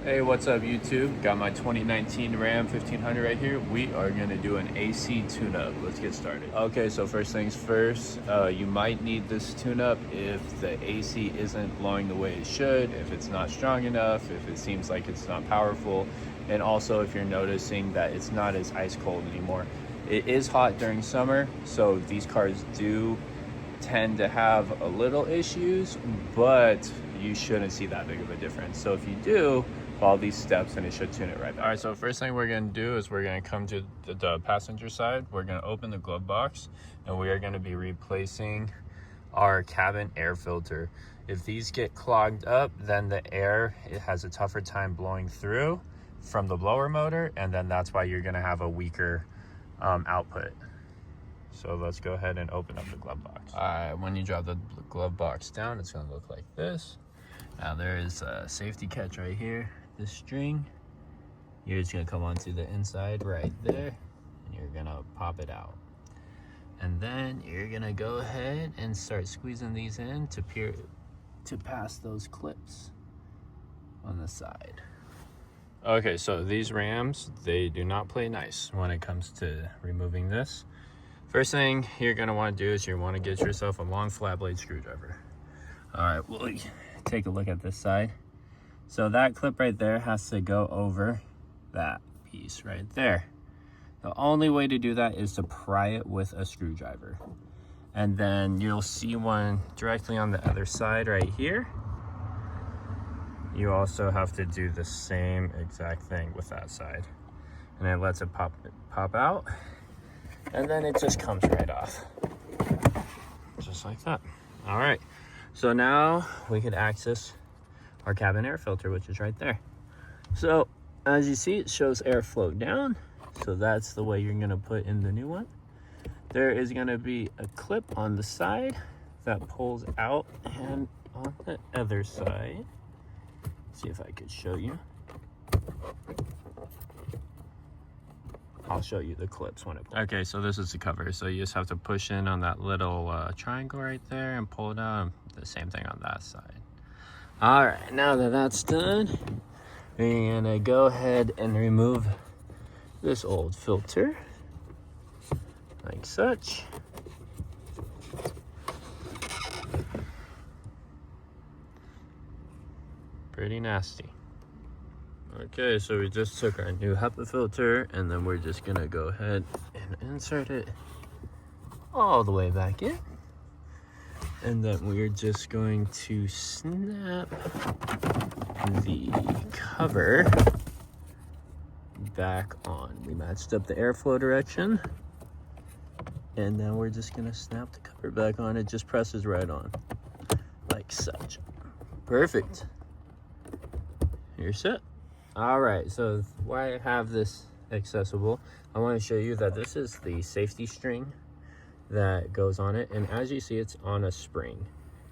Hey, what's up YouTube? Got my 2019 Ram 1500 right here. We are gonna do an AC tune-up. Let's get started. Okay, so first things first, you might need this tune-up if the AC isn't blowing the way it should, if it's not strong enough, if it seems like it's not powerful, and also if you're noticing that it's not as ice cold anymore. It is hot during summer, so these cars do tend to have a little issues, but you shouldn't see that big of a difference. So if you do, follow these steps and it should tune it right back. All right, so first thing we're gonna do is we're gonna come to the passenger side. We're gonna open the glove box and we are gonna be replacing our cabin air filter. If these get clogged up, then the air, it has a tougher time blowing through from the blower motor, and then that's why you're gonna have a weaker output. So let's go ahead and open up the glove box. All right, when you drop the glove box down, it's gonna look like this. Now there is a safety catch right here. This string, you're just gonna come onto the inside right there, and you're gonna pop it out. And then you're gonna go ahead and start squeezing these in to pass those clips on the side. Okay, so these Rams, they do not play nice when it comes to removing this. First thing you're gonna wanna do is you wanna get yourself a long flat blade screwdriver. All right, well, take a look at this side. So that clip right there has to go over that piece right there. The only way to do that is to pry it with a screwdriver. And then you'll see one directly on the other side right here. You also have to do the same exact thing with that side. And it lets it pop out. And then it just comes right off. Just like that. All right. So now we can access our cabin air filter, which is right there. So as you see, it shows airflow down. So that's the way you're gonna put in the new one. There is gonna be a clip on the side that pulls out, and on the other side, see if I could show you. I'll show you the clips when it pulls. Okay, so this is the cover. So you just have to push in on that little triangle right there and pull it out. The same thing on that side. All right, now that that's done, we're gonna go ahead and remove this old filter, like such. Pretty nasty. Okay, so we just took our new HEPA filter, and then we're just gonna go ahead and insert it all the way back in. And then we're just going to snap the cover back on. We matched up the airflow direction. And then we're just gonna snap the cover back on. It just presses right on, like such. Perfect. You're set. All right, so why I have this accessible, I wanna show you that this is the safety string that goes on it, and as you see, it's on a spring.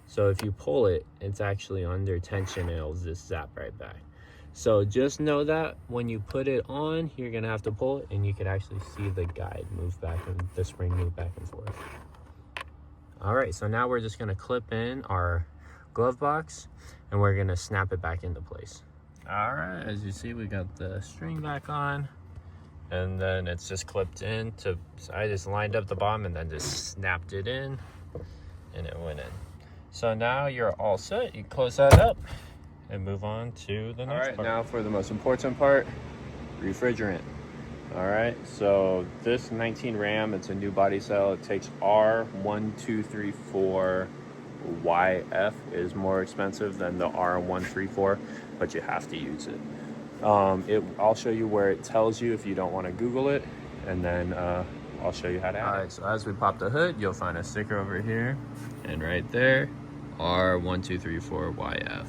So if you pull it, it's actually under tension and it'll just zap right back. So just know that when you put it on, you're gonna have to pull it, and you can actually see the guide move back and the spring move back and forth. All right, so now we're just gonna clip in our glove box and we're gonna snap it back into place. All right, as you see, we got the string back on, and then it's just clipped in to, so I just lined up the bottom and then just snapped it in, and it went in. So now you're all set. You close that up and move on to the next part. All right, now for the most important part, refrigerant. All right, so this 19 Ram, it's a new body cell. It takes R-1234yf, is more expensive than the R-134, but you have to use it. I'll show you where it tells you if you don't want to Google it, and then I'll show you how to add it. All right, so as we pop the hood, you'll find a sticker over here, and right there, R-1234yf.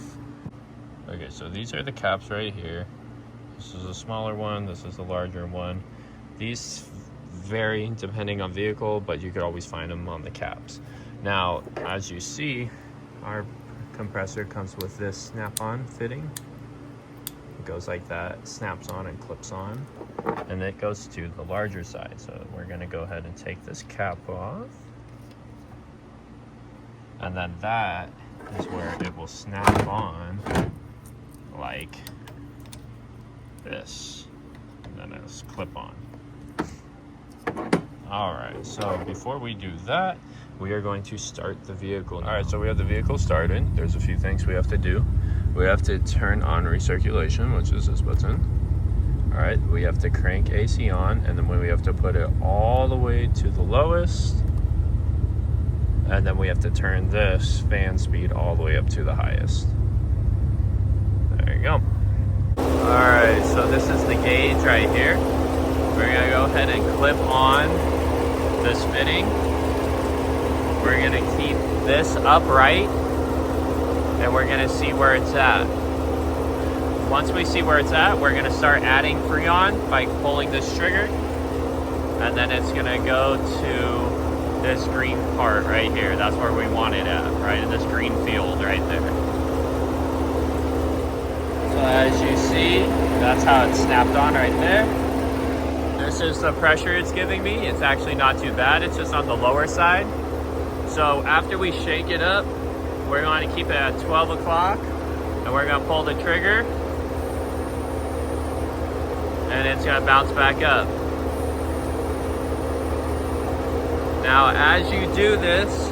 Okay, so these are the caps right here. This is a smaller one, this is a larger one. These vary depending on vehicle, but you could always find them on the caps. Now, as you see, our compressor comes with this snap-on fitting. It goes like that, snaps on and clips on, and it goes to the larger side. So we're gonna go ahead and take this cap off, and then that is where it will snap on like this, and then it's clip on. All right, so before we do that, we are going to start the vehicle now. All right, so we have the vehicle started. There's a few things we have to do. We have to turn on recirculation, which is this button. All right, we have to crank AC on, and then we have to put it all the way to the lowest. And then we have to turn this fan speed all the way up to the highest. There you go. All right, so this is the gauge right here. We're gonna go ahead and clip on this fitting. We're gonna keep this upright, and we're gonna see where it's at. Once we see where it's at, we're gonna start adding Freon by pulling this trigger, and then it's gonna go to this green part right here. That's where we want it at, right in this green field right there. So as you see, that's how it's snapped on right there. This is the pressure it's giving me. It's actually not too bad. It's just on the lower side. So after we shake it up, we're going to keep it at 12 o'clock, and we're going to pull the trigger, and it's going to bounce back up. Now, as you do this,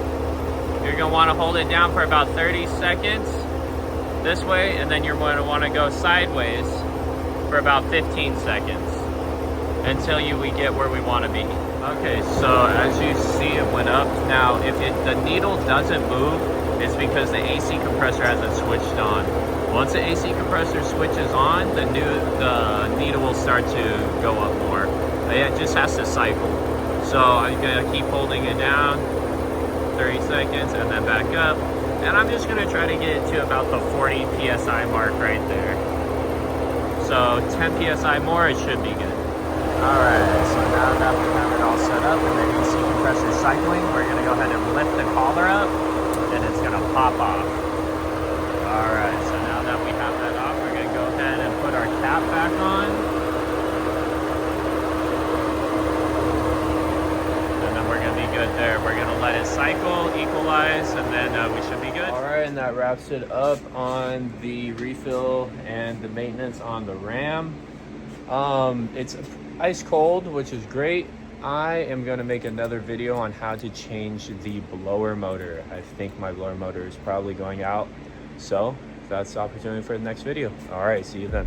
you're going to want to hold it down for about 30 seconds this way, and then you're going to want to go sideways for about 15 seconds until we get where we want to be. Okay, so as you see, it went up. Now, if the needle doesn't move, it's because the AC compressor hasn't switched on. Once the AC compressor switches on, the needle will start to go up more. It just has to cycle. So I'm gonna keep holding it down, 30 seconds, and then back up. And I'm just gonna try to get it to about the 40 PSI mark right there. So 10 PSI more, it should be good. All right, so now that we have it all set up and the AC compressor cycling, we're gonna go ahead and lift the collar up, and it's gonna pop off. All right, so now that we have that off, we're gonna go ahead and put our cap back on. Good there. We're gonna let it cycle, equalize, and then we should be good. All right, and that wraps it up on the refill and the maintenance on the Ram. It's ice cold, which is great. I am gonna make another video on how to change the blower motor. I think my blower motor is probably going out, so that's the opportunity for the next video. All right, see you then.